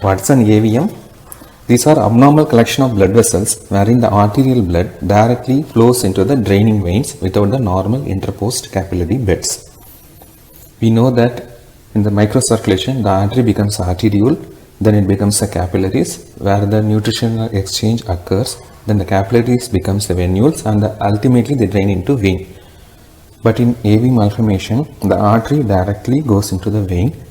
What's an AVM? These are abnormal collection of blood vessels wherein the arterial blood directly flows into the draining veins without the normal interposed capillary beds. We know that in the microcirculation the artery becomes arteriole, then it becomes the capillaries where the nutritional exchange occurs, then the capillaries becomes the venules and ultimately they drain into vein. But in AV malformation, the artery directly goes into the vein.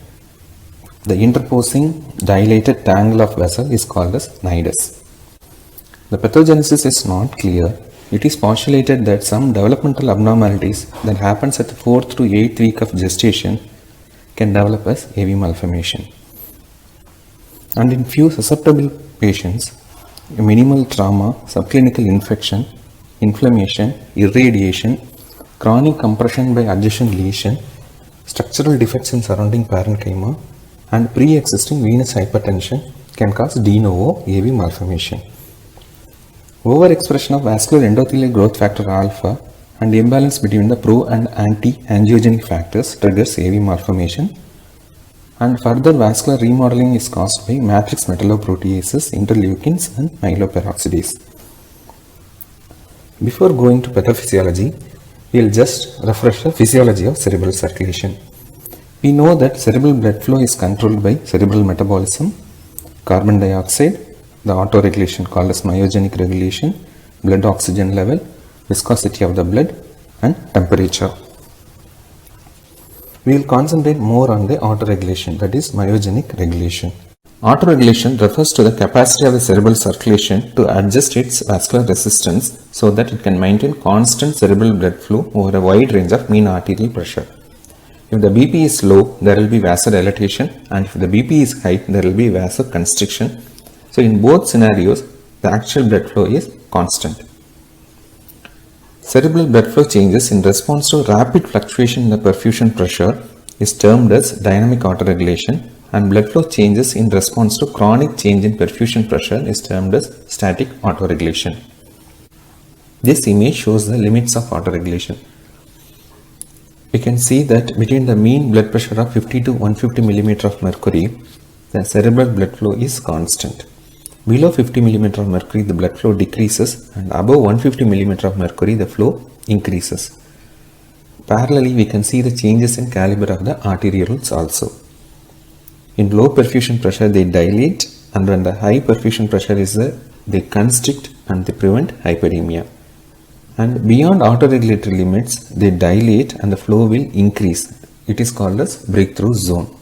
The interposing dilated tangle of vessel is called as nidus. The pathogenesis is not clear. It is postulated that some developmental abnormalities that happens at the 4th to 8th week of gestation can develop as AV malformation. And in few susceptible patients, minimal trauma, subclinical infection, inflammation, irradiation, chronic compression by adjacent lesion, structural defects in surrounding parenchyma, and pre-existing venous hypertension can cause de novo AV malformation. Overexpression of vascular endothelial growth factor alpha and imbalance between the pro and anti-angiogenic factors triggers AV malformation, and further vascular remodeling is caused by matrix metalloproteases, interleukins and myeloperoxidase. Before going to pathophysiology, we will just refresh the physiology of cerebral circulation. We know that cerebral blood flow is controlled by cerebral metabolism, carbon dioxide, the autoregulation called as myogenic regulation, blood oxygen level, viscosity of the blood and temperature. We will concentrate more on the autoregulation, that is myogenic regulation. Autoregulation refers to the capacity of the cerebral circulation to adjust its vascular resistance so that it can maintain constant cerebral blood flow over a wide range of mean arterial pressure. If the BP is low, there will be vasodilatation, and if the BP is high, there will be vasoconstriction. So in both scenarios, the actual blood flow is constant. Cerebral blood flow changes in response to rapid fluctuation in the perfusion pressure is termed as dynamic autoregulation, and blood flow changes in response to chronic change in perfusion pressure is termed as static autoregulation. This image shows the limits of autoregulation. We can see that between the mean blood pressure of 50 to 150 mm of mercury, the cerebral blood flow is constant. Below 50 mm of mercury, the blood flow decreases, and above 150 mm of mercury, the flow increases. Parallelly, we can see the changes in caliber of the arterioles also. In low perfusion pressure, they dilate, and when the high perfusion pressure is there, they constrict and they prevent hyperemia. And beyond autoregulatory limits, they dilate and the flow will increase. It is called as breakthrough zone.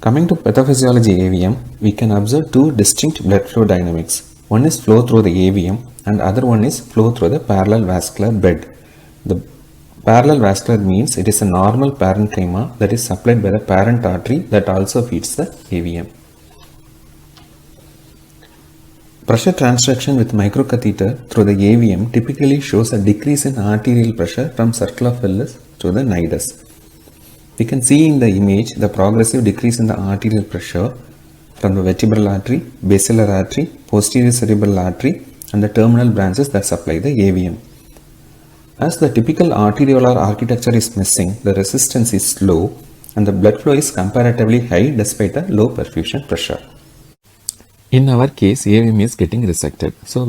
Coming to pathophysiology AVM, we can observe two distinct blood flow dynamics. One is flow through the AVM and other one is flow through the parallel vascular bed. The parallel vascular means it is a normal parenchyma that is supplied by the parent artery that also feeds the AVM. Pressure transduction with microcatheter through the AVM typically shows a decrease in arterial pressure from circle of Willis to the nidus. We can see in the image the progressive decrease in the arterial pressure from the vertebral artery, basilar artery, posterior cerebral artery and the terminal branches that supply the AVM. As the typical arteriolar architecture is missing, the resistance is low and the blood flow is comparatively high despite the low perfusion pressure. In our case, AVM is getting resected. So we